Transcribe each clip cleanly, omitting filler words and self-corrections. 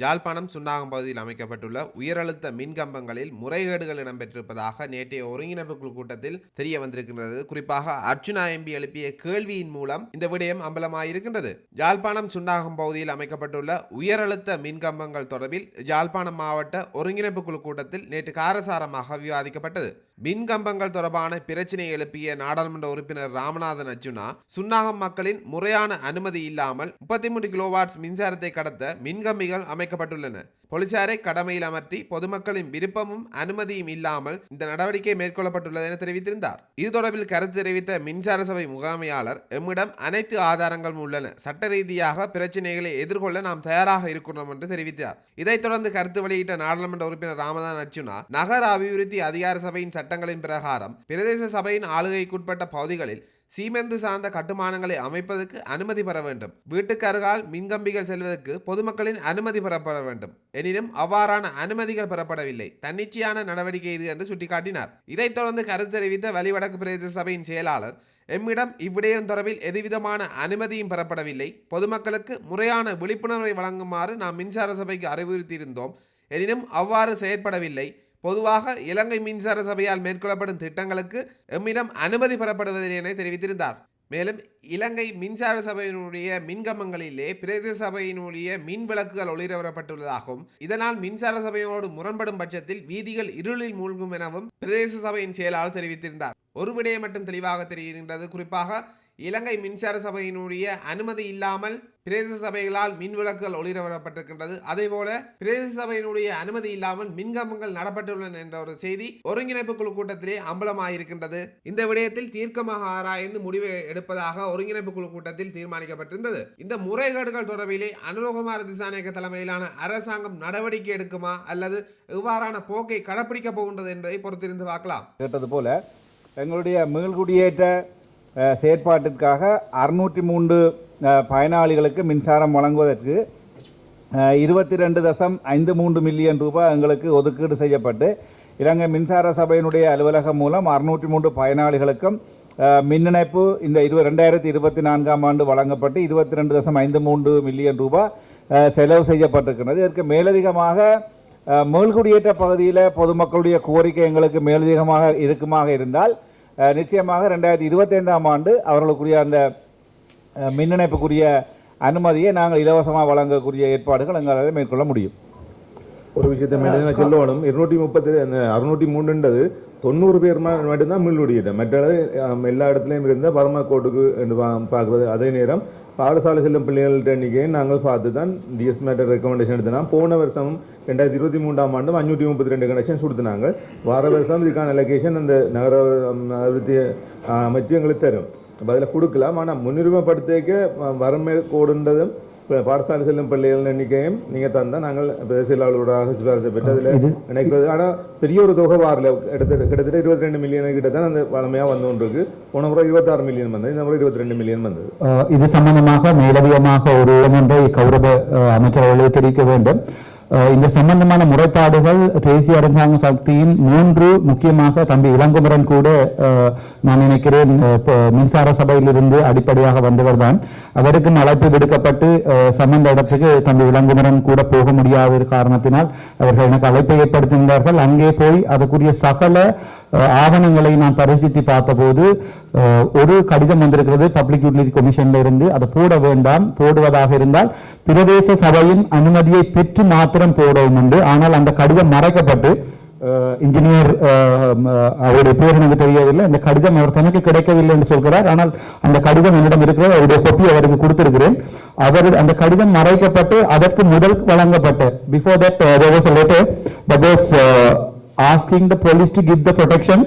யாழ்ப்பாணம் சுன்னாகம் பகுதியில் அமைக்கப்பட்டுள்ள உயரழுத்த மின்கம்பங்களில் முறைகேடுகள் இடம்பெற்றிருப்பதாக நேற்றைய ஒருங்கிணைப்பு குழு கூட்டத்தில் தெரிய வந்திருக்கின்றது. குறிப்பாக அர்ச்சுனா எம்பி எழுப்பிய கேள்வியின் மூலம் இந்த விடயம் அம்பலமாயிருக்கின்றது. யாழ்ப்பாணம் சுன்னாகம் பகுதியில் அமைக்கப்பட்டுள்ள உயரழுத்த மின்கம்பங்கள் தொடர்பில் யாழ்ப்பாணம் மாவட்ட ஒருங்கிணைப்பு குழு கூட்டத்தில் நேற்று காரசாரமாக விவாதிக்கப்பட்டது. மின்கம்பங்கள் தொடர்பான பிரச்சினையை எழுப்பிய நாடாளுமன்ற உறுப்பினர் ராமநாதன் அர்ச்சுனா, சுன்னாகம் மக்களின் முறையான அனுமதி இல்லாமல் 33 கிலோவாட்ஸ் மின்சாரத்தை கடத்த மின்கம்பிகள் அமைக்கப்பட்டுள்ளன. போலீசாரை கடமையில் அமர்த்தி பொதுமக்களின் விருப்பமும் அனுமதியும் இல்லாமல் இந்த நடவடிக்கை மேற்கொள்ளப்பட்டுள்ளது என தெரிவித்திருந்தார். இது தொடர்பில் கருத்து தெரிவித்த மின்சார சபை முகாமையாளர், எம்மிடம் அனைத்து ஆதாரங்களும் உள்ளன, சட்ட ரீதியாக பிரச்சினைகளை எதிர்கொள்ள நாம் தயாராக இருக்கிறோம் என்று தெரிவித்தார். இதைத் தொடர்ந்து கருத்து வெளியிட்ட நாடாளுமன்ற உறுப்பினர் ராமநாதன் அர்ச்சுனா, நகர அபிவிருத்தி அதிகார சபையின் சட்டங்களின் பிரகாரம் பிரதேச சபையின் ஆளுகைக்குட்பட்ட பகுதிகளில் சீமெந்து சார்ந்த கட்டுமானங்களை அமைப்பதற்கு அனுமதி பெற வேண்டும். வீட்டுக்கு அருகால் மின்கம்பிகள் செல்வதற்கு பொதுமக்களின் அனுமதி பெறப்பட வேண்டும். எனினும் அவ்வாறான அனுமதிகள் பெறப்படவில்லை. தன்னிச்சையான நடவடிக்கை இது என்று சுட்டிக்காட்டினார். இதைத் தொடர்ந்து கருத்து தெரிவித்த வலிவடக்கு பிரதேச சபையின் செயலாளர், எம்மிடம் இவ்விடயம் தொடர்பில் எதுவிதமான அனுமதியும் பெறப்படவில்லை. பொதுமக்களுக்கு முறையான விழிப்புணர்வை வழங்குமாறு நாம் மின்சார சபைக்கு அறிவுறுத்தியிருந்தோம். எனினும் அவ்வாறு செயற்படவில்லை. பொதுவாக இலங்கை மின்சார சபையால் மேற்கொள்ளப்படும் திட்டங்களுக்கு எம்மிடம் அனுமதி பெறப்படுவதில்லை என தெரிவித்திருந்தார். மேலும் இலங்கை மின்சார சபையினுடைய மின்கம்பங்களிலே பிரதேச சபையினுடைய மின் விளக்குகள் ஒளிரவரப்பட்டுள்ளதாகவும், இதனால் மின்சார சபையோடு முரண்படும் பட்சத்தில் வீதிகள் இருளில் மூழ்கும் எனவும் பிரதேச சபையின் செயலாளர் தெரிவித்திருந்தார். ஒரு விடயம் மட்டும் தெளிவாக தெரிகின்றது. குறிப்பாக இலங்கை மின்சார சபையினுடைய அனுமதி இல்லாமல் பிரதேச சபைகளால் மின் விளக்குகள் ஒளிரவரப்பட்டிருக்கின்றது. அதேபோல பிரதேச சபையினுடைய அனுமதி இல்லாமல் மின்கம்பங்கள் நடப்பட்டுள்ளன என்ற ஒரு செய்தி ஒருங்கிணைப்பு குழு கூட்டத்திலே அம்பலமாயிருக்கின்றது. இந்த விடயத்தில் தீர்க்கமாக ஆராய்ந்து முடிவை எடுப்பதாக ஒருங்கிணைப்பு குழு கூட்டத்தில் தீர்மானிக்கப்பட்டிருந்தது. இந்த முறைகேடுகள் தொடர்பிலே அனுரகுமார திசாநாயக்க தலைமையிலான அரசாங்கம் நடவடிக்கை எடுக்குமா அல்லது எவ்வாறான போக்கை கடைப்பிடிக்க போகின்றது என்பதை பொறுத்திருந்து பார்க்கலாம். கேட்டது போல எங்களுடைய மீள்குடியேற்ற செயற்பாட்டிற்காக 603 பயனாளிகளுக்கு மின்சாரம் வழங்குவதற்கு 22.53 மில்லியன் ரூபாய் எங்களுக்கு ஒதுக்கீடு செய்யப்பட்டு இலங்கை மின்சார சபையினுடைய அலுவலகம் மூலம் 603 பயனாளிகளுக்கும் மின் இணைப்பு இந்த 2024ஆம் ஆண்டு வழங்கப்பட்டு 22.53 மில்லியன் ரூபாய் செலவு செய்யப்பட்டிருக்கிறது. இதற்கு மேலதிகமாக மீள்குடியேற்ற பகுதியில் பொதுமக்களுடைய கோரிக்கை எங்களுக்கு மேலதிகமாக இருக்குமாக இருந்தால் நிச்சயமாக 2025ஆம் ஆண்டு அவர்களுக்குரிய அந்த மின் இணைப்புக்குரிய அனுமதியை நாங்கள் இலவசமாக வழங்கக்கூடிய ஏற்பாடுகள் எங்களால் மேற்கொள்ள முடியும். ஒரு விஷயத்தை சொல்லணும், 603 90 பேர் மட்டும்தான் மீள்குடியேற்றம். மற்றது எல்லா இடத்துலையும் இருந்த பர்மா கோட்டுக்கு பார்க்குறது. அதே நேரம் பாடசாலை செல்லும் பிள்ளைகள்கிட்ட எண்ணிக்கையை நாங்கள் பார்த்து தான் டிஎஸ் மேட்டர் ரெக்கமெண்டேஷன் எடுத்தோம். போன வருஷம் 2023ஆம் ஆண்டு 532 கனெக்ஷன்ஸ் கொடுத்தினாங்க. வார வருஷம் இதுக்கான அலோகேஷன் அந்த நகர அபிவிருத்தி அமைச்சு எங்களுக்கு தரும். பதில் கொடுக்கலாம். ஆனால் முன்னுரிமைப்படுத்திக்க வரமே கோடுன்றதும் பாடசாலை செல்லும் பள்ளிகள் எண்ணிக்கையும் நீங்கள் தந்தால் நாங்கள் செயலாளர்களாக சிபாரிசை பெற்று அதில் நினைக்கிறது. ஆனால் பெரிய ஒரு தொகை வாரில் கிட்டத்தட்ட 22 மில்லியன் கிட்ட தான் அந்த வளமையாக வந்து கொண்டிருக்கு. போன முறை 26 மில்லியன் வந்தது, இந்த முறை 22 மில்லியன் வந்தது. இது சம்பந்தமாக மேலதிகமாக ஒரு ஒன்றை கௌரவ அமைச்சரவர்களை தெரிவிக்க வேண்டும். இந்த சம்பந்தமான முறைப்பாடுகள் தேசிய அரசாங்க சக்தியின் 3 முக்கியமாக தம்பி இளங்குமரன் கூட நான் நினைக்கிறேன் மின்சார சபையிலிருந்து அடிப்படையாக வந்தவர் தான். அவருக்கும் அழைப்பு விடுக்கப்பட்டு சம்பந்த இடத்துக்கு தம்பி இளங்குமரன் கூட போக முடியாத காரணத்தினால் அவர்கள் எனக்கு அழைப்பை ஏற்படுத்தினார்கள். அங்கே போய் அதுக்குரிய சகல ஆவணங்களை நான் பரிசீலித்து பார்த்தபோது ஒரு கடிதம் வந்திருக்கிறது பப்ளிக் யூட்டிலிட்டி கமிஷன்ல இருந்து. அதை போட வேண்டாம், போடுவதாக இருந்தால் பிரதேச சபையின் அனுமதியை பெற்று மாத்திரம் போடவும் உண்டு. ஆனால் அந்த கடிதம் மறைக்கப்பட்டு இன்ஜினியர் அவருடைய பேர் எனக்கு தெரியவில்லை, அந்த கடிதம் அவர் தனக்கு கிடைக்கவில்லை என்று சொல்கிறார். ஆனால் அந்த கடிதம் என்னிடம் இருக்கிற அவருடைய கொப்பி அவருக்கு கொடுத்திருக்கிறேன். அவர் அந்த கடிதம் மறைக்கப்பட்டு அதற்கு முதல் வழங்கப்பட்ட before that there was a letter that was asking the police to give the protection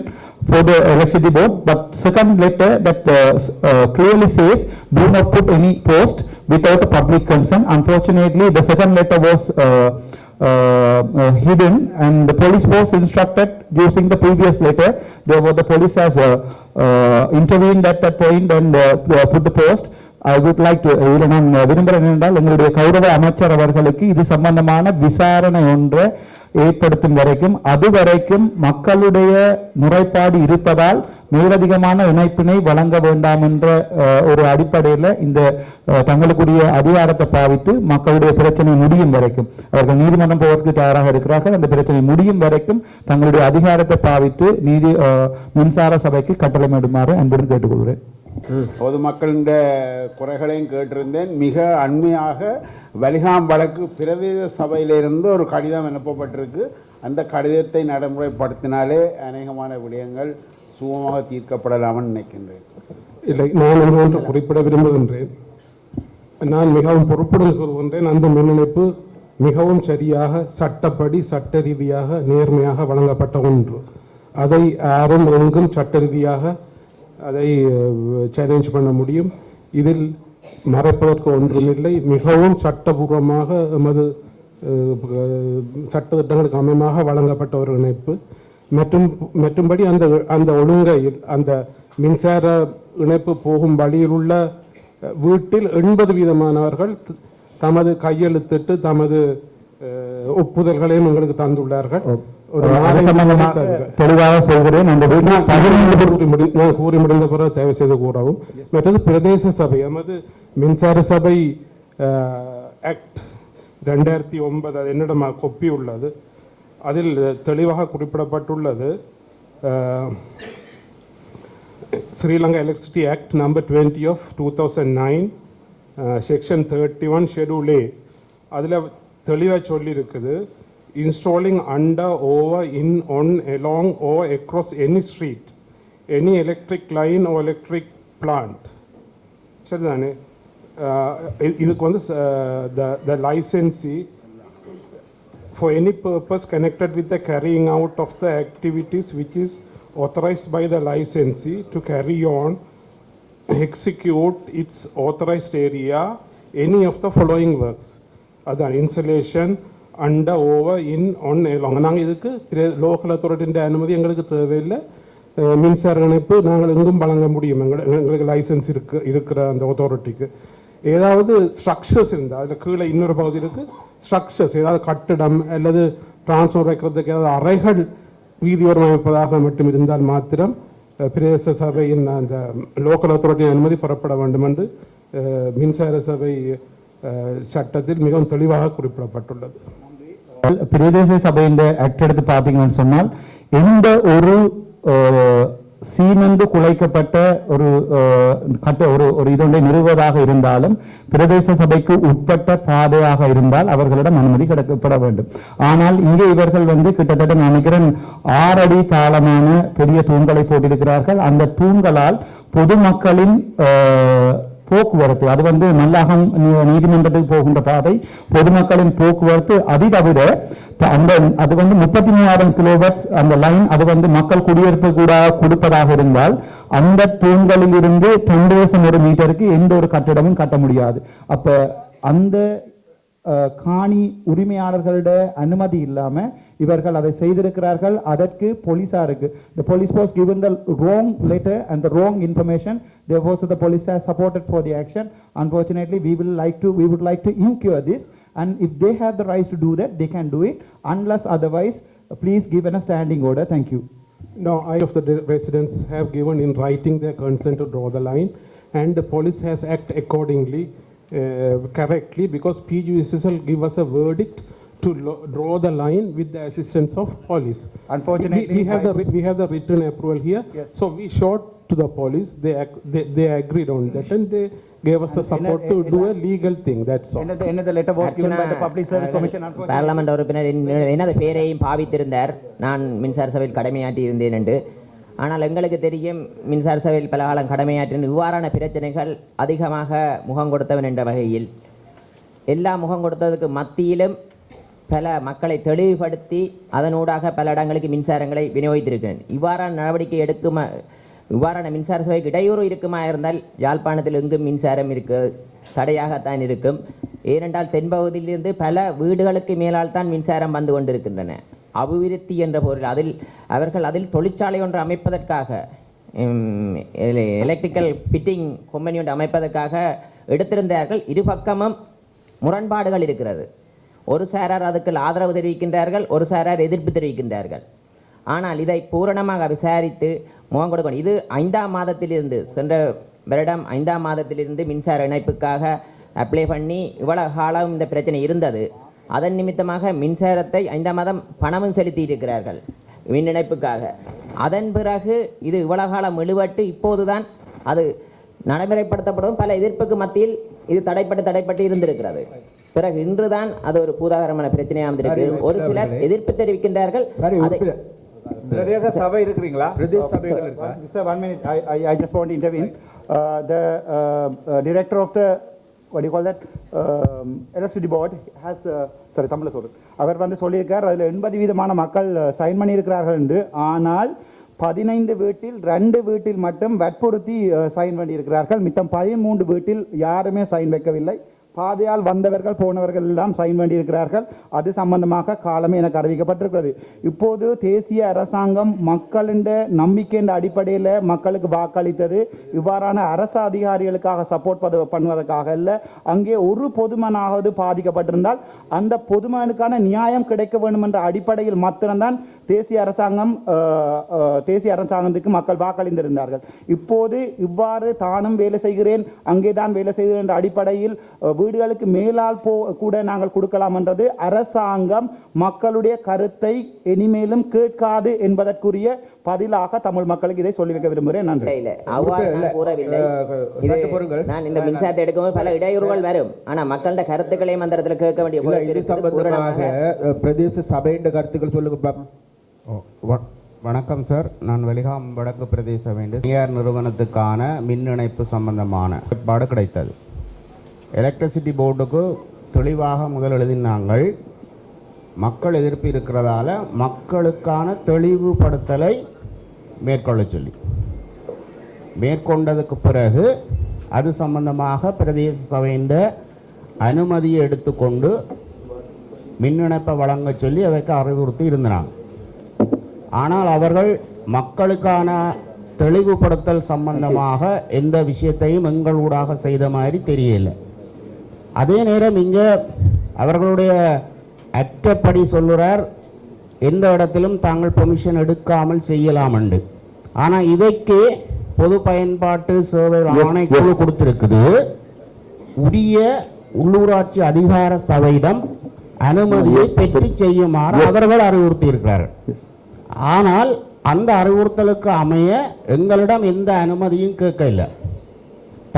for the electricity board, but second letter that clearly says do not put any post without public consent. Unfortunately the second letter was hidden and the police was instructed using the previous letter. Therefore the police has intervened at that point and put the post. I would like to நான் விரும்புகிறேன் என்றால் எங்களுடைய கௌரவ அமைச்சர் அவர்களுக்கு இது சம்பந்தமான விசாரணை ஒன்றை ஏற்படுத்தும் வரைக்கும் அதுவரைக்கும் மக்களுடைய முறைப்பாடு இருப்பதால் மேலதிகமான இணைப்பினை வழங்க வேண்டாம் என்ற ஒரு அடிப்படையில் இந்த தங்களுக்குரிய அதிகாரத்தை பாவித்து மக்களுடைய பிரச்சனை முடியும் வரைக்கும் அவர்கள் நீதிமன்றம் போவதற்கு தயாராக இருக்கிறார்கள். அந்த பிரச்சனை முடியும் வரைக்கும் தங்களுடைய அதிகாரத்தை பாவித்து மின்சார சபைக்கு கட்டளையிடுமாறு அன்புடன் கேட்டுக்கொள்கிறேன். பொதுமக்களின் குறைகளையும் கேட்டிருந்தேன். மிக அண்மையாக வலிகாம் வழக்கு பிரதேச சபையிலிருந்து ஒரு கடிதம் அனுப்பப்பட்டிருக்கு. அந்த கடிதத்தை நடைமுறைப்படுத்தினாலே அநேகமான விடயங்கள் சுகமாக தீர்க்கப்படலாம்னு நினைக்கின்றேன். இல்லை, நான் ஒன்று குறிப்பிட விரும்புகின்றேன். நான் மிகவும் பொறுப்புடன் கூறுகின்றேன். அந்த மின் இணைப்பு மிகவும் சரியாக சட்டப்படி சட்ட ரீதியாக நேர்மையாக வழங்கப்பட்ட ஒன்று. அதை யாரும் எங்கும் சட்ட ரீதியாக அதை சேலஞ்ச் பண்ண முடியும். இதில் மறைப்பதற்கு ஒன்றுமில்லை. மிகவும் சட்டபூர்வமாக எமது சட்ட திட்டங்களுக்கு அமையமாக வழங்கப்பட்ட ஒரு இணைப்பு. மற்றும்படி அந்த ஒழுங்கையில் அந்த மின்சார இணைப்பு போகும் வழியில் உள்ள வீட்டில் 80% தமது கையெழுத்திட்டு தமது ஒப்புதல்களையும் எங்களுக்கு தந்துள்ளார்கள். தெளிவாக சொல்கிறேன். நான் கூறி முடிந்த பிறகு தயவு செய்து கூறவும். மற்றது பிரதேச சபை எமது மின்சார சபை ஆக்ட் 2009 அது என்னிடம் கொப்பி உள்ளது. அதில் தெளிவாக குறிப்பிடப்பட்டுள்ளது Sri Lanka electricity act number 20 of 2009 section 31 schedule A. அதில் தெளிவாக சொல்லி இருக்குது, installing under, over, in, on, along or across any street, any electric line or electric plant. சரிதானே? இதுக்கு வந்து the licensee for any purpose connected with the carrying out of the activities which is authorized by the licensee to carry on, execute its authorized area, any of the following works. அதான் insulation under over in one along. நாங்கள் இதுக்கு local அத்தாரிட்டியின் அனுமதி எங்களுக்கு தேவையில்லை. மின்சார இணைப்பு நாங்கள் எங்கும் வழங்க முடியும். எங்களுக்கு லைசன்ஸ் இருக்கிற அந்த அத்தாரிட்டிக்கு. ஏதாவது ஸ்ட்ரக்சர்ஸ் இருந்தால் அதில் கீழே இன்னொரு பகுதி இருக்குது, ஸ்ட்ரக்சர்ஸ் ஏதாவது கட்டிடம் அல்லது டிரான்ஸ்ஃபர் வைக்கிறதுக்கு ஏதாவது அறைகள் வீதியோரம் அமைப்பதாக மட்டும் இருந்தால் மாத்திரம் பிரதேச சபையின் அந்த லோக்கல் அத்தாரிட்டியின் அனுமதி பெறப்பட வேண்டும் என்று மின்சார சபை சட்டத்தில் மிகவும் தெளிவாக குறிப்பிடப்பட்டுள்ளது. பிரதேச சபையின் ஆக்ட் எடுத்து பார்த்தீங்கன்னு சொன்னால் எந்த ஒரு சீமெந்து குலைக்கப்பட்ட ஒரு இதொன்றை நிறுவுவதாக இருந்தாலும் பிரதேச சபைக்கு உட்பட்ட பாதையாக இருந்தால் அவர்களிடம் அனுமதி கிடைக்கப்பட வேண்டும். ஆனால் இங்கே இவர்கள் கிட்டத்தட்ட நினைக்கிறேன் 6 அடி தாளமான பெரிய தூண்களை போட்டிருக்கிறார்கள். அந்த தூண்களால் பொதுமக்களின் போக்குவரத்து அது மல்லாகம் நீதிமன்றத்துக்கு போகின்ற பாதை பொதுமக்களின் போக்குவரத்து அதிதவிர அந்த அது 33,000 கிலோவாட் அந்த லைன் அது மக்கள் குடியிருப்பு கூட கொடுப்பதாக இருந்தால் அந்த தூண்களில் இருந்து 2 மீட்டருக்கு எந்த ஒரு கட்டிடமும் கட்ட முடியாது. அப்ப அந்த காணி உரிமையாளர்களுடைய அனுமதி இல்லாம இவர்கள் அதை செய்திருக்கிறார்கள். அதற்கு போலீசாருக்கு the police was given the wrong letter and the wrong information, therefore the police has supported for the action. Unfortunately we would like to incur this, and if they have the rights to do that they can do it. Unless otherwise please give a standing order. Thank you. Now of the residents have given in writing their consent to draw the line, and the police has acted accordingly correctly, because PGCSL give us a verdict to draw the line with the assistance of police. Unfortunately we have the written approval here. Yes. So we showed to the police, they agreed on that, and they gave us the support to do a legal thing. That's all. Another letter was given by the Public Service Commission. Parliament உறுப்பினர் எனது பெயரையும் பாவித்திருந்தார். நான் மின்சார சபையில் கடமையாற்றி இருந்தேன் என்று. ஆனால் எங்களுக்கு தெரியும் மின்சார சபையில் பல காலம் கடமையாற்றின இவ்வாறான பிரச்சனைகள் அதிகமாக முகம் கொடுத்தவன் என்ற வகையில் எல்லா முகம் கொடுத்ததுக்கு மத்தியிலும் பல மக்களை தெளிவுபடுத்தி அதனூடாக பல இடங்களுக்கு மின்சாரங்களை விநியோகித்திருக்கிறேன். இவ்வாறான நடவடிக்கை இவ்வாறான மின்சார சபைக்கு இடையூறு இருக்குமா இருந்தால் யாழ்ப்பாணத்தில் எங்கும் மின்சாரம் தடையாகத்தான் இருக்கும். ஏனென்றால் தென்பகுதியிலிருந்து பல வீடுகளுக்கு மேலால் தான் மின்சாரம் வந்து கொண்டிருக்கின்றன. அபிவிருத்தி என்ற பொருள் அவர்கள் அதில் தொழிற்சாலை ஒன்று அமைப்பதற்காக எலக்ட்ரிக்கல் ஃபிட்டிங் கம்பெனி ஒன்று அமைப்பதற்காக எடுத்திருந்தார்கள். இரு பக்கமும் முரண்பாடுகள் இருக்கிறது. ஒரு சாரார் அதுக்கு ஆதரவு தெரிவிக்கின்றார்கள், ஒரு சாரார் எதிர்ப்பு தெரிவிக்கின்றார்கள். ஆனால் இதை பூரணமாக விசாரித்து முகம் கொடுக்கணும். இது 5ஆம் மாதத்திலிருந்து, சென்ற வருடம் 5ஆம் மாதத்திலிருந்து மின்சார இணைப்புக்காக அப்ளை பண்ணி இவ்வளவு காலம் இந்த பிரச்சனை இருந்தது. அதன் நிமித்தமாக மின்சாரத்தை 5ஆம் மாதம் பணமும் செலுத்தி இருக்கிறார்கள் மின் இணைப்புக்காக. அதன் பிறகு இது இவ்வளவு காலம் இழுவட்டு இப்போதுதான் அது நடைமுறைப்படுத்தப்படும். பல எதிர்ப்புக்கு மத்தியில் இது தடைப்பட்டு இருந்திருக்கிறது. பிறகு இன்றுதான் அது ஒரு பூதாகரமான பிரச்சனையாக இருந்திருக்கு. ஒரு சிலர் எதிர்ப்பு தெரிவிக்கின்றார்கள். பிரதேச சபை இருக்கிறீங்களா? பிரதேச சபைகள் இருக்கா? Sir, 1 minute. I just want to intervene. The director of the, what do you call that, electricity board has, sorry, தமிழ்ல சொல்றேன். அவர் வந்து சொல்லியிருக்கார், அதில் 80% மக்கள் சைன் பண்ணியிருக்கிறார்கள் என்று. ஆனால் 15 வீட்டில் 2 வீட்டில் மட்டும் வற்புறுத்தி சைன் பண்ணியிருக்கிறார்கள். மித்தம் 13 வீட்டில் யாருமே சைன் வைக்கவில்லை. பாதையால் வந்தவர்கள் போனவர்கள் எல்லாம் சைன் வேண்டியிருக்கிறார்கள். அது சம்பந்தமாக காலமே எனக்கு அறிவிக்கப்பட்டிருக்கிறது. இப்போது தேசிய அரசாங்கம் மக்களின் நம்பிக்கையின் அடிப்படையில் மக்களுக்கு வாக்களித்தது இவ்வாறான அரசு அதிகாரிகளுக்காக சப்போர்ட் பண்ணுவதற்காக இல்லை. அங்கே ஒரு பொதுமனாவது பாதிக்கப்பட்டிருந்தால் அந்த பொதுமனுக்கான நியாயம் கிடைக்க வேண்டும் என்ற அடிப்படையில் மாத்திரம்தான் தேசிய அரசாங்கத்துக்கு மக்கள் வாக்களித்திருந்தார்கள். இப்போது இவ்வாறு தானும் வேலை செய்கிறேன், அங்கேதான் வேலை செய்கிறேன் என்ற அடிப்படையில் வீடுகளுக்கு மேலால் கூட நாங்கள் கொடுக்கலாம் என்றது அரசாங்கம் மக்களுடைய கருத்தை இனிமேலும் கேட்காது என்பதற்குரிய பதிலாக தமிழ் மக்களுக்கு இதை சொல்லி வைக்க விரும்புகிறேன். நன்றி. நான் இந்த மின்சாரத்தை எடுக்கும்போது பல இடையூறுகள் வரும். ஆனா மக்களோட கருத்துக்களை மந்திரத்தில் கேட்க வேண்டிய பிரதேச சபையின் கருத்துக்கள் சொல்லுங்க. வணக்கம் சார், நான் வெலிகாம் வடக்கு பிரதேச வேண்டும் தனியார் நிறுவனத்துக்கான மின் இணைப்பு சம்பந்தமான ஏற்பாடு கிடைத்தது. எலக்ட்ரிசிட்டி போர்டுக்கு தெளிவாக முதல் எழுதினாங்கள், மக்கள் எதிர்ப்பு இருக்கிறதால மக்களுக்கான தெளிவுபடுத்தலை மேற்கொள்ள சொல்லி மேற்கொண்டதுக்கு பிறகு அது சம்பந்தமாக பிரதேச சபையின் அனுமதியை எடுத்துக்கொண்டு மின் இணைப்பை வழங்க சொல்லி அவைக்கு அறிவுறுத்தி இருந்தாங்க. ஆனால் அவர்கள் மக்களுக்கான தெளிவுபடுத்தல் சம்பந்தமாக எந்த விஷயத்தையும் எங்களூடாக செய்த மாதிரி தெரியல. அதே நேரம் இங்கே அவர்களுடைய அற்றப்படி சொல்லுறார், எந்த இடத்திலும் தாங்கள் பெர்மிஷன் எடுக்காமல் செய்யலாம் என்று. ஆனால் இவைக்கு பொது பயன்பாட்டு சேவை ஆணைக்குழு கொடுத்திருக்குது. உரிய உள்ளூராட்சி அதிகார சபையிடம் அனுமதியை பெற்று செய்யுமாறு அவர்கள் அறிவுறுத்தி இருக்கிறார்கள். ஆனால் அந்த அறிவுறுத்தலுக்கு அமைய எங்களிடம் எந்த அனுமதியும் கேட்க இல்லை,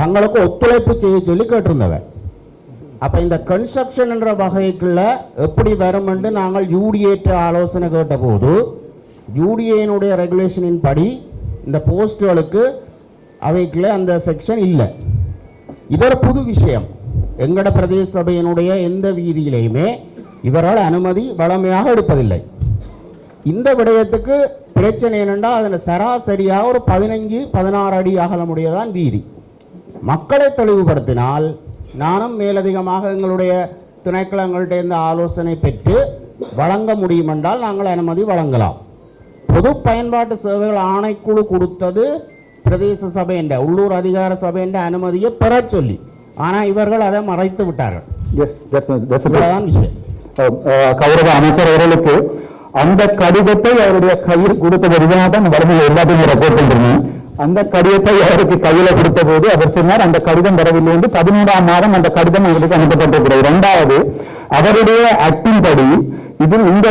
தங்களுக்கு ஒத்துழைப்பு செய்ய சொல்லி கேட்டிருந்தவர். அப்போ இந்த கன்ஸ்ட்ரக்ஷன் என்ற வகைக்குள்ள எப்படி வரும் என்று நாங்கள் யூடிஏற்ற ஆலோசனை கேட்டபோது யூடிஏனுடைய ரெகுலேஷனின் படி இந்த போஸ்டுகளுக்கு அவைக்குள்ள அந்த செக்ஷன் இல்லை. இதோட புது விஷயம், எங்கட பிரதேச சபையினுடைய எந்த வீதியிலையுமே இவரால் அனுமதி வழமையாக எடுப்பதில்லை. இந்த விடயத்துக்கு பிரச்சனை என்னென்றால் அதில் சராசரியாக ஒரு 15-16 அடி அகலமுடையதான் வீதி. மக்களை தெளிவுபடுத்தினால் நானும் மேலதிகமாக எங்களுடைய துணைக்களங்கள்ட்ட இந்த ஆலோசனை பெற்று வழங்க முடியும் என்றால் நாங்கள் அனுமதி வழங்கலாம். பொது பயன்பாட்டு சேவைகள் ஆணைக்குழு கொடுத்தது பிரதேச சபையின் உள்ளூர் அதிகார சபையின் அனுமதியை பெற சொல்லி, ஆனால் இவர்கள் அதை மறைத்து விட்டார்கள். விஷயம். கௌரவ அமைச்சர் அவர்களுக்கு அந்த கடிதத்தை அவருடைய கையில் கொடுத்தபடிதான் தான் வறுமையில் எல்லாத்தையும் ரெக்கார்ட் பண்றேன். அந்த கடிதத்தை அவருக்கு கையில கொடுத்த போது அவர் சொன்னார் அந்த கடிதம் வரவில்லை என்று. 13ஆம் மாதம் அந்த கடிதம் அவருக்கு அனுப்பப்பட்டிருக்கிறது. 2வது, அவருடைய ஆக்டின் படி இதில் இந்த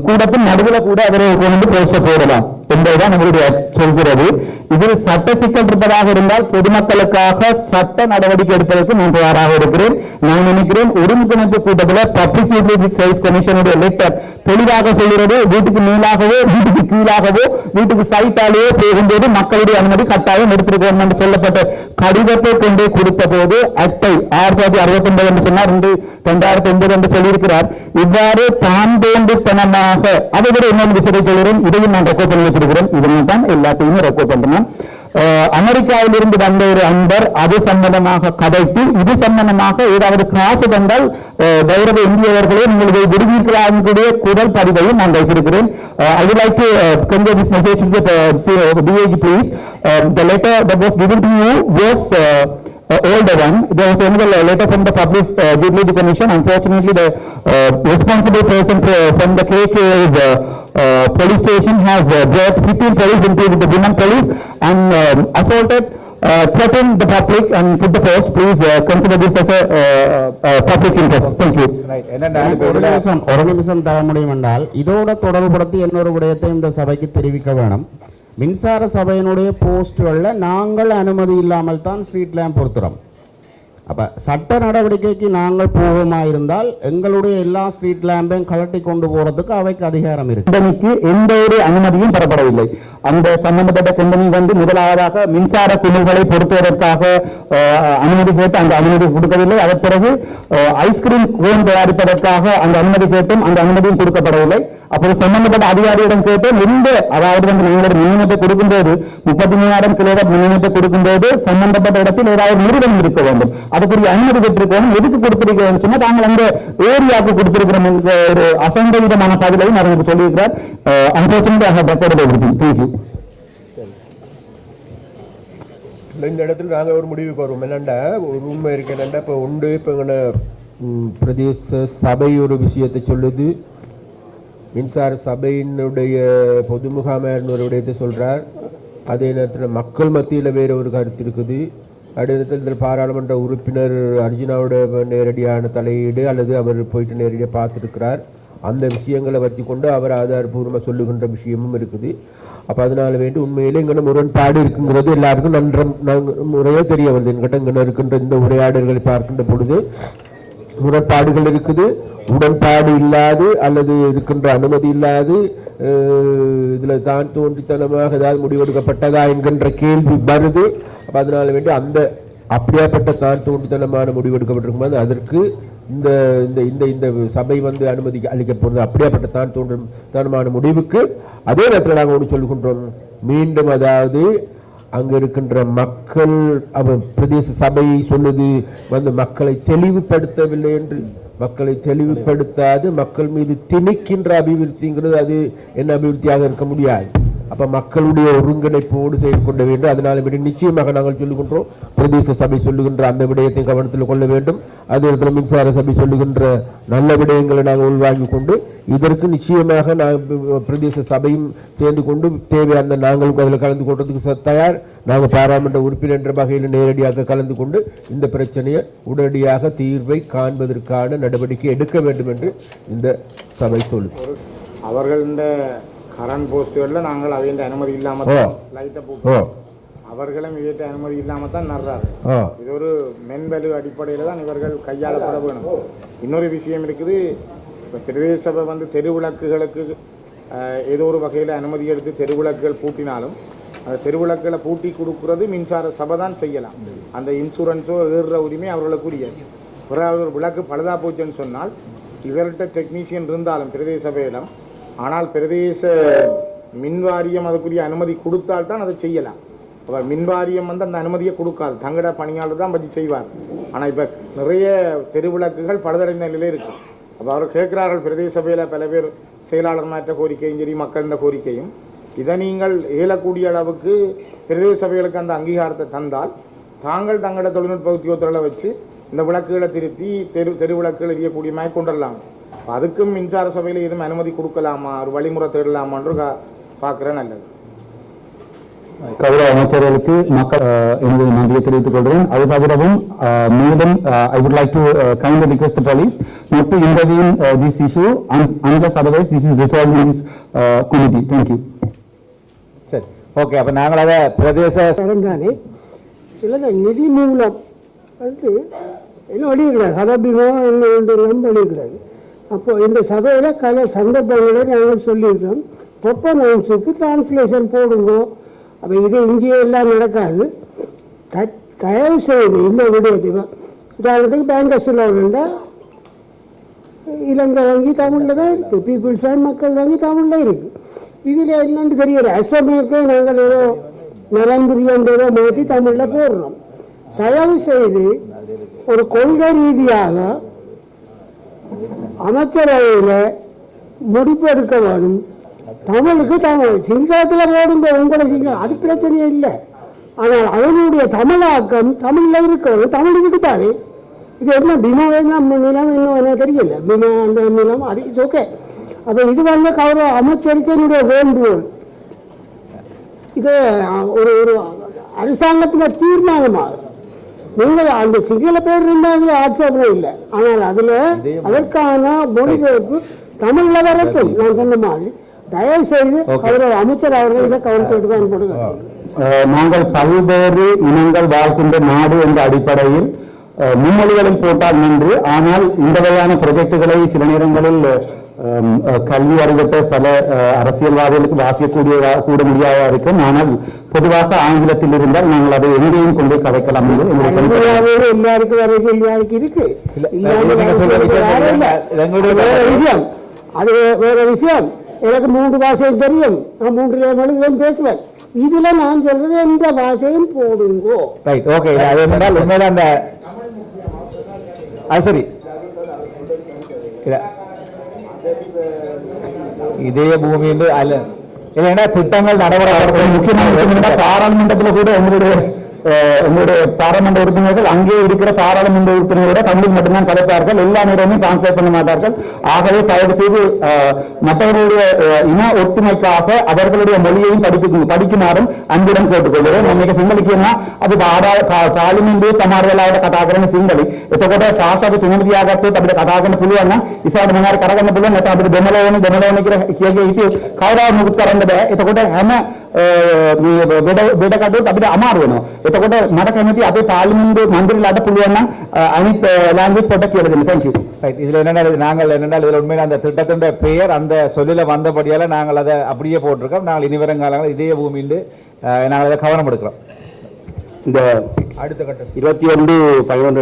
கூடத்தின் நடுவில் கூட அவரை கொண்டு போஸ்டர் போடலாம் என்பதுதான் நம்மளுடைய சொல்கிறது. இதில் சட்ட சிக்கல் இருப்பதாக இருந்தால் பொதுமக்களுக்காக சட்ட நடவடிக்கை எடுப்பதற்கு நான் தயாராக இருக்கிறேன். நான் நினைக்கிறேன் ஒருங்கிணைப்பு கூட்டத்தில் பப்ளிசிட்டி சர்வீஸ் கமிஷனுடைய லெட்டர் தெளிவாக சொல்கிறது, வீட்டுக்கு மேலாகவோ வீட்டுக்கு கீழாகவோ வீட்டுக்கு சைட்டாலேயோ போகும்போது மக்களுடைய அனுமதி கட்டாயம் எடுத்திருக்கோம் என்று சொல்லப்பட்ட கடிதத்தை கொண்டே கொடுத்த போது அட்டை 1969 என்று சொன்னார், 2009 என்று சொல்லியிருக்கிறார். இவ்வாறு தான் தோன்றித்தனமாக அதை விட இன்னொரு விஷயத்தை சொல்கிறேன், இதையும் நான் ரெக்கார்ட் பண்ணி வச்சிருக்கிறேன். இதனால் தான் எல்லாத்தையுமே ரெக்கார்ட் பண்றேன். அமெரிக்காவில் இருந்து வந்த ஒரு அன்பர் அது சம்பந்தமாக கதைத்து இது சம்பந்தமாக ஏதாவது காசு தந்தால் கௌரவ இந்தியவர்களே நீங்கள் இதை விடுவிக்கலாம்கூடிய குரல் பதிவையும் நான் வைத்திருக்கிறேன். I would like to convey this message to the DAG, please. The letter that was given to you was older one. There was another letter from the Public Utility Commission. Unfortunately, the responsible person from the KK's police station has brought 15 police, including the women police, and assaulted, threatened the public and put the post. Please consider this as a public interest. Thank you. Right. என்னன்னா எனக்கு ஒரு நிமிஷம் தர முடியும் என்றால் இதோட தொடர்புபடுத்தி இன்னொரு விடயத்தை இந்த சபைக்கு தெரிவிக்க வேணும். மின்சார சபையினுடைய போஸ்டுகளில் நாங்கள் அனுமதி இல்லாமல் தான் ஸ்ட்ரீட் லேம்ப் பொருத்துறோம். அப்போ சட்ட நடவடிக்கைக்கு நாங்கள் போகமாக இருந்தால் எங்களுடைய எல்லா ஸ்ட்ரீட் லேம்பையும் கலட்டி கொண்டு போகிறதுக்கு அவைக்கு அதிகாரம் இருக்கு. கம்பெனிக்கு எந்த ஒரு அனுமதியும் பெறப்படவில்லை. அந்த சம்பந்தப்பட்ட கம்பெனி மிமுதலாவதாக மின்சார குமிழ்களை பொருத்துவதற்காக அனுமதி கேட்டு அந்த அனுமதி கொடுக்கவில்லை. அதன் பிறகு ஐஸ்கிரீம் கோன் தயாரிப்பதற்காக அந்த அனுமதி கேட்டும் அந்த அனுமதியும் கொடுக்கப்படவில்லை. அப்புறம் சம்பந்தப்பட்ட அதிகாரியிடம் கேட்டோம். அதாவது நாங்கள் மின்னினத்தை கொடுக்கும்போது 33,000 கிலோவாட் மின்னினத்தை கொடுக்கும்போது சம்பந்தப்பட்ட இடத்தில் ஏதாவது நிறுவனம் இருக்க வேண்டும், அதுக்குரிய அனுமதி பெற்றிருக்கணும். எதுக்கு கொடுத்திருக்கிறோம் சொன்னா நாங்கள் அந்த ஏரியாவுக்கு கொடுத்திருக்கிறோம் ஒரு அசங்கவிதமான பதிலையும் அவருக்கு சொல்லியிருக்கிறார். Unfortunately I have recorded everything. Thank you. இந்த இடத்துல நாங்கள் ஒரு முடிவுக்கு வருவோம். என்னண்டா ஒரு உண்மை இருக்கு. என்னண்டா இப்போ உண்டு இப்போ எங்கன பிரதேச சபை ஒரு விஷயத்தை சொல்லுது, மின்சார சபையினுடைய பொது முகாமையாளர் ஒரு விடயத்தை சொல்கிறார். அதே நேரத்தில் மக்கள் மத்தியில் வேறு ஒரு கருத்து இருக்குது. அதே நேரத்தில் பாராளுமன்ற உறுப்பினர் அர்ஜுனாவோட நேரடியான தலையீடு அல்லது அவர் போயிட்டு நேரடியாக பார்த்துருக்கிறார். அந்த விஷயங்களை வச்சு கொண்டு அவர் ஆதாரபூர்வமாக சொல்லுகின்ற விஷயமும் இருக்குது. அப்போ அதனால வேண்டி உண்மையிலே இங்கே முரண்பாடு இருக்குங்கிறது எல்லாருக்கும் முறையாக தெரிய வருது. என்கிட்ட இங்கே இருக்கின்ற இந்த உரையாடல்களை பார்க்கின்ற பொழுது முரண்பாடுகள் இருக்குது. உடன்பாடு இல்லாது அல்லது இருக்கின்ற அனுமதி இல்லாது இதில் தான் தோன்றித்தனமாக ஏதாவது முடிவெடுக்கப்பட்டதா என்கின்ற கேள்வி வருது. அப்போ அதனால வேண்டி அந்த அப்படியாப்பட்ட தான் தோன்றித்தனமான முடிவெடுக்கப்பட்டிருக்கும்போது அதற்கு இந்த இந்த இந்த இந்த சபை அனுமதி அளிக்க போகிறது. அப்படியாப்பட்ட தான் தோன்றித்தனமான முடிவுக்கு அதே நேரத்தில் நாங்கள் ஒன்று சொல்லுகின்றோம். மீண்டும் அதாவது அங்கே இருக்கின்ற மக்கள் பிரதேச சபை சொல்லுது மக்களை தெளிவுபடுத்தவில்லை என்று. மக்களை தெளிவுபடுத்தாது மக்கள் மீது திணிக்கின்ற அபிவிருத்திங்கிறது அது என்ன அபிவிருத்தியாக இருக்க முடியாது. அப்போ மக்களுடைய ஒருங்கிணைப்போடு செய்து கொள்ள வேண்டும். அதனால விட நிச்சயமாக நாங்கள் சொல்லுகின்றோம், பிரதேச சபை சொல்லுகின்ற அந்த விடயத்தை கவனத்தில் கொள்ள வேண்டும். அதே இடத்துல மின்சார சபை சொல்லுகின்ற நல்ல விடயங்களை நாங்கள் உள்வாங்கி கொண்டு இதற்கு நிச்சயமாக பிரதேச சபையும் சேர்ந்து கொண்டு தேவையான நாங்களும் அதில் கலந்து கொள்றதுக்கு தயார். நாங்கள் பாராளுமன்ற உறுப்பினர் என்ற வகையில் நேரடியாக கலந்து கொண்டு இந்த பிரச்சனையை உடனடியாக தீர்வை காண்பதற்கான நடவடிக்கை எடுக்க வேண்டும் என்று இந்த சபை சொல்லுது. அவர்கள் இந்த கரண்ட் போஸ்டுகளில் நாங்கள் அவங்க அனுமதி இல்லாமல் லைட்டை போட்டோம். அவர்களும் இவற்ற அனுமதி இல்லாமல் தான் நடுறாரு. இது ஒரு மென்பலு அடிப்படையில் தான் இவர்கள் கையாளப்பட வேணும். இன்னொரு விஷயம் இருக்குது. இப்போ பிரதேச சபை தெருவிளக்குகளுக்கு ஏதோ ஒரு வகையில் அனுமதி எடுத்து தெருவிளக்குகள் பூட்டினாலும் அந்த தெருவிளக்குகளை பூட்டி கொடுக்குறது மின்சார சபை தான் செய்யலாம். அந்த இன்சூரன்ஸோ ஏறுற உரிமை அவர்களுக்குரிய. பிறகு ஒரு விளக்கு பழுதா போச்சுன்னு சொன்னால் இவர்கிட்ட டெக்னீஷியன் இருந்தாலும் பிரதேச சபையிடம், ஆனால் பிரதேச மின்வாரியம் அதுக்குரிய அனுமதி கொடுத்தால்தான் அதை செய்யலாம். அப்போ மின்வாரியம் அந்த அனுமதியை கொடுக்காது, தங்கட பணியாளர் தான் பற்றி செய்வார். ஆனால் இப்போ நிறைய தெருவிளக்குகள் பழுதடைந்த நிலையில் இருக்குது. அப்போ அவர் கேட்குறார்கள் பிரதேச சபையில் பல பேர் செயலாளர் மாற்ற கோரிக்கையும் சரி மக்களின் கோரிக்கையும் இதை நீங்கள் இயலக்கூடிய அளவுக்கு பிரதேச சபைகளுக்கு அந்த அங்கீகாரத்தை தந்தால் தாங்கள் தங்களோட தொழில்நுட்ப உத்தியோகத்தோட வச்சு இந்த விளக்குகளை திருத்தி தெருவிளக்குகள் எரியக்கூடிய மாதிரி கொண்டுடலாம். அதுக்கும் மின்சார சபையில் எதுவும் அனுமதி கொடுக்கலாமா, ஒரு வழிமுறை தேடலாமான்னு பார்க்குறேன். நல்லது. கௌரவ அமைச்சர்களுக்கு மக்கள் எனது நன்றியை தெரிவித்துக் கொள்கிறேன். அது தவிரவும் மேலும் I would like to kindly request the police not to intervene this issue unless otherwise this is resolved in this committee. Thank you. சரி, ஓகே. அப்போ நாங்கள் அதை பிரதேச தானே இல்லை நிதி மூலம் என்ன வழியிருக்கிறாங்க சதாபிமானம் வழியிருக்கிறாங்க. அப்போ இந்த சபையில் கல சந்தர்ப்பங்களை நாங்கள் சொல்லியிருக்கோம். ப்ரொப்பனன்ஸுக்கு டிரான்ஸ்லேஷன் போடுங்க. அப்போ இது இங்கே எல்லாம் நடக்காது. தயவு செய்து இந்த விடயத்தை உதாரணத்துக்கு பேங்கர் சொல்லணும்னா இலங்கை வங்கி தமிழில் தான் இருக்குது, பீப்புள்ஸ் பேங்க் மக்கள் வங்கி தமிழில் இருக்குது. இதில் என்னன்னு தெரியல. அஸ்வமேக்கே நாங்கள் ஏதோ நலன்புரியன்றதோ மாற்றி தமிழில் போடுறோம். தயவு செய்து ஒரு கொள்கை ரீதியாக அமைச்சரவையில் முடிப்பெடுக்க வேணும். தமிழுக்கு தமிழ் சிங்களத்தில் போடுங்க, உங்களை சிங்களம் அது பிரச்சனையே இல்லை. ஆனால் அதனுடைய தமிழாக்கம் தமிழில் இருக்கணும், தமிழ் இருக்குதானே. இது என்ன பிமாவெல்லாம் நிலம் இன்னும் என்ன தெரியல, பிமா அந்த நிலம் அது இட்ஸ் ஓகே. அப்போ இது வந்து கௌரவ அமைச்சரிக்கையினுடைய வேண்டுகோள். இது ஒரு ஒரு அரசாங்கத்தில் தீர்மானமாக நீங்கள் அந்த சிங்கள பேர் இருந்தாங்க ஆட்சேபனை இல்லை, ஆனால் அதில் அதற்கான மொழிபெயர்ப்பு தமிழில் வரட்டும். நான் சொன்ன மாதிரி தயவு செய்து கௌரவ அமைச்சர் அவர்கள் இதை கவனத்தோடு தான் கொடுக்கிறார். நாங்கள் பல்வேறு இனங்கள் வாழ்கின்ற நாடு என்ற அடிப்படையில் மும்மொழிகளில் போட்டால் நின்று, ஆனால் இந்த வகையான ப்ரொஜெக்டுகளை சில நேரங்களில் கல்வி அறிவித்த பல அரசியல்வாதிகளுக்கு வாசிக்கக்கூடிய கூட முடியாதா இருக்கும். ஆனால் பொதுவாக ஆங்கிலத்தில் இருந்தால் நாங்கள் அதை எங்கேயும் கொண்டு கதைக்கலாம் என்று எல்லாருக்கும் வர செல்வியாருக்கு இருக்கு. விஷயம் அது வேற விஷயம். எனக்கு 3 பாஷையும் தெரியும், நான் 3 மொழிகளும் பேசுவேன். இதுல நான் சொல்றது எந்த பாஷையும் போடுங்கோ. Right, okay. அது என்றால் உண்மையில அந்த சரி இதே பூமி என்று அல்ல இல்லைன்னா திட்டங்கள் நடைமுறை முக்கியமான பாராளுமன்றத்தில் கூட எங்களுடைய பாராளுமன்ற உறுப்பினர்கள் அங்கே இருக்கிற பாராளுமன்ற உறுப்பினர்களோட தமிழ் மட்டும்தான் கலைப்பார்கள், எல்லா நேரமும் டிரான்ஸ்லேட் பண்ண மாட்டார்கள். ஆகவே தயவு செய்து மற்றவர்களுடைய இன ஒற்றுமைக்காக அவர்களுடைய மொழியையும் படிக்குமாறும் அன்புடன் கேட்டுக்கொள்கிறேன். இன்னைக்கு සිංහල අපි පාර්ලිමේන්තුවේ සමහර වෙලාවට කතා කරන සිංහල. එතකොට භාෂාව තුනක් තියාගත්තොත් අපිට කතා කරන්න පුළුවන් නම් ඉස්සරහට මොනවාරි කරගන්න පුළුවන්. නැත්නම් අපිට දෙමළ ඕනේ කියලා හිතේ කවදාවත් මුකුත් කරන්න බෑ. එතකොට හැම බෙඩ කඩුවත් අපිට අමාරු වෙනවා. එතකොට මට කැමති අපේ පාර්ලිමේන්තු මන්ත්‍රීලාට පුළුවන් නම් අනිත් லாங்குவேஜ் போட்ட කියලා දෙන්න. Thank you. ரைட். இதுல நாங்கள் என்னென்ன இதுல உண்மையில அந்த திட்டத்தின் பெயர் அந்த சொல்லில வந்தபடியால நாங்கள் அதை அப்படியே போட்டிருக்கோம். நாங்கள் இனி வரும் காலங்களில் இதே பூமிண்டு நாங்கள் அதை கவனம் எடுக்கிறோம். இந்த அடுத்த கட்டம் 21/11